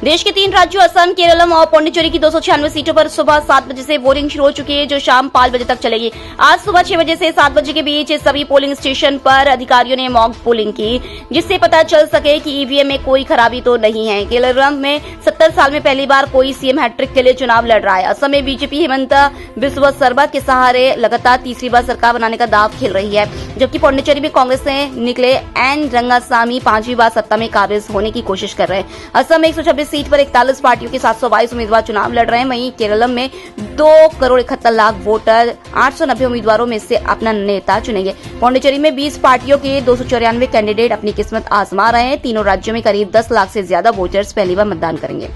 देश के 3 राज्यों असम, केरलम और पौंडीचेरी की 296 सीटों पर सुबह 7 बजे से वोटिंग शुरू हो चुकी है, जो शाम 5 बजे तक चलेगी। आज सुबह 6 बजे से 7 बजे के बीच सभी पोलिंग स्टेशन पर अधिकारियों ने मॉक पोलिंग की, जिससे पता चल सके कि ईवीएम में कोई खराबी तो नहीं है। केरलम में 70 साल में पहली बार कोई सीएम हैट्रिक के लिए चुनाव लड़ रहा है। असम में बीजेपी हेमंत बिस्वा शर्मा के सहारे लगातार तीसरी बार सरकार बनाने का दांव खेल रही है, जबकि पौंडीचेरी में कांग्रेस से निकले एन रंगासामी 5वीं बार सत्ता में काबिज होने की कोशिश कर रहे हैं। असम में 126 सीट पर 41 पार्टियों के 722 उम्मीदवार चुनाव लड़ रहे हैं। वहीं केरलम में 2,71,00,000 वोटर 890 उम्मीदवारों में से अपना नेता चुनेंगे। पौंडीचेरी में 20 पार्टियों के 294 कैंडिडेट अपनी किस्मत आजमा रहे हैं। तीनों राज्यों में करीब 10 लाख से ज्यादा वोटर्स पहली बार मतदान करेंगे।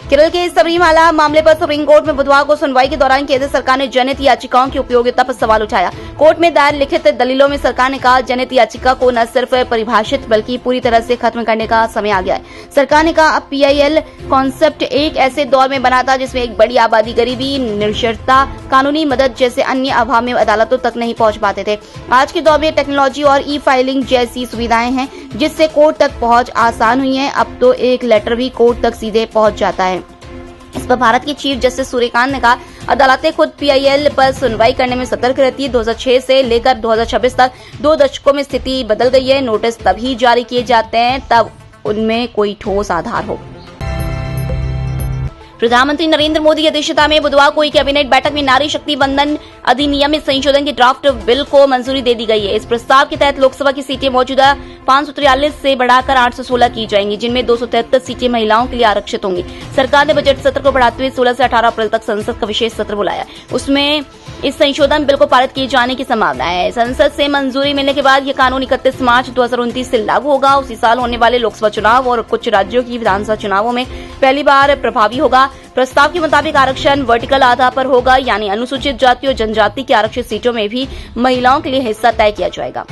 केरल के सबरीमाला मामले पर सुप्रीम कोर्ट में बुधवार को सुनवाई के दौरान केंद्र सरकार ने जनहित याचिकाओं की उपयोगिता पर सवाल उठाया। कोर्ट में दायर लिखित दलीलों में सरकार ने कहा, जनहित याचिका को न सिर्फ परिभाषित बल्कि पूरी तरह से खत्म करने का समय आ गया है। सरकार ने कहा, अब PIL कॉन्सेप्ट एक ऐसे दौर में बना था जिसमें एक बड़ी आबादी गरीबी, निरक्षरता, कानूनी मदद जैसे अन्य अभाव में अदालतों तक नहीं पहुंच पाते थे। आज के दौर में टेक्नोलॉजी और ई-फाइलिंग जैसी सुविधाएं हैं, जिससे कोर्ट तक पहुंच आसान हुई है। अब तो एक लेटर भी कोर्ट तक सीधे पहुंच जाता है। इस पर भारत के चीफ जस्टिस सूर्यकांत ने कहा, अदालतें खुद PIL पर सुनवाई करने में सतर्क रहती है। 2006 से लेकर 2026 तक 2 दशकों में स्थिति बदल गई है। नोटिस तभी जारी किए जाते हैं तब उनमें कोई ठोस आधार हो। प्रधानमंत्री नरेंद्र मोदी की अध्यक्षता में बुधवार को कैबिनेट बैठक में नारी शक्ति वंदन अधिनियम में संशोधन के ड्राफ्ट बिल को मंजूरी दे दी गई है। इस प्रस्ताव के तहत लोकसभा की सीटें मौजूदा 543 से बढ़ाकर 816 की जाएंगी, जिनमें 273 सीटें महिलाओं के लिए आरक्षित होंगी। सरकार ने बजट सत्र को बढ़ाते हुए 16 से 18 अप्रैल तक संसद का विशेष सत्र बुलाया। उसमें इस संशोधन बिल को पारित किए जाने की संभावना है। संसद से मंजूरी मिलने के बाद यह कानून 31 मार्च 2029 से लागू होगा। उसी साल होने वाले लोकसभा चुनाव और कुछ राज्यों की विधानसभा चुनावों में पहली बार प्रभावी होगा। प्रस्ताव के मुताबिक आरक्षण वर्टिकल आधार पर होगा, यानी अनुसूचित जाति और जनजाति की आरक्षित सीटों में भी महिलाओं के लिए हिस्सा तय किया जाएगा।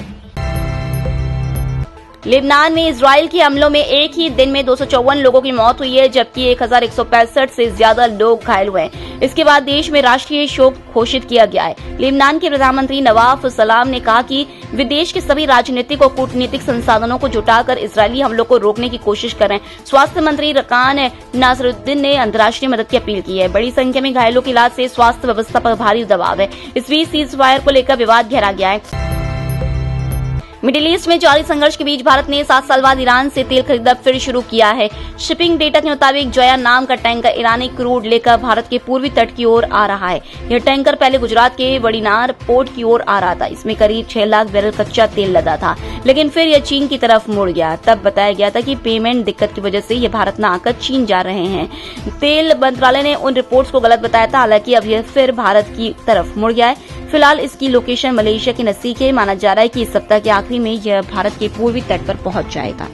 लेबनान में इजराइल के हमलों में एक ही दिन में 254 लोगों की मौत हुई है, जबकि 1165 से ज्यादा लोग घायल हुए हैं। इसके बाद देश में राष्ट्रीय शोक घोषित किया गया है। लेबनान के प्रधानमंत्री नवाफ सलाम ने कहा कि विदेश के सभी राजनीतिक और कूटनीतिक संसाधनों को जुटाकर इजरायली हमलों को रोकने की कोशिश कर रहे हैं। स्वास्थ्य मंत्री रकान नासरुद्दीन ने अंतर्राष्ट्रीय मदद की अपील की है। बड़ी संख्या में घायलों की इलाज से स्वास्थ्य व्यवस्था पर भारी दबाव है। इस बीच सीज फायर को लेकर विवाद गहरा गया है। मिडिल ईस्ट में जारी संघर्ष के बीच भारत ने 7 साल बाद ईरान से तेल खरीदना फिर शुरू किया है। शिपिंग डेटा के मुताबिक जया नाम का टैंकर ईरानी क्रूड लेकर भारत के पूर्वी तट की ओर आ रहा है। यह टैंकर पहले गुजरात के वड़ीनार पोर्ट की ओर आ रहा था। इसमें करीब 6 लाख बैरल कच्चा तेल लदा था, लेकिन फिर यह चीन की तरफ मुड़ गया। तब बताया गया था कि पेमेंट दिक्कत की वजह से ये भारत न आकर चीन जा रहे हैं। तेल मंत्रालय ने उन रिपोर्ट्स को गलत बताया था, हालांकि अब यह फिर भारत की तरफ मुड़ गया है। फिलहाल इसकी लोकेशन मलेशिया के नजदीक है। माना जा रहा है कि इस सप्ताह के आखिरी में यह भारत के पूर्वी तट पर पहुंच जाएगा।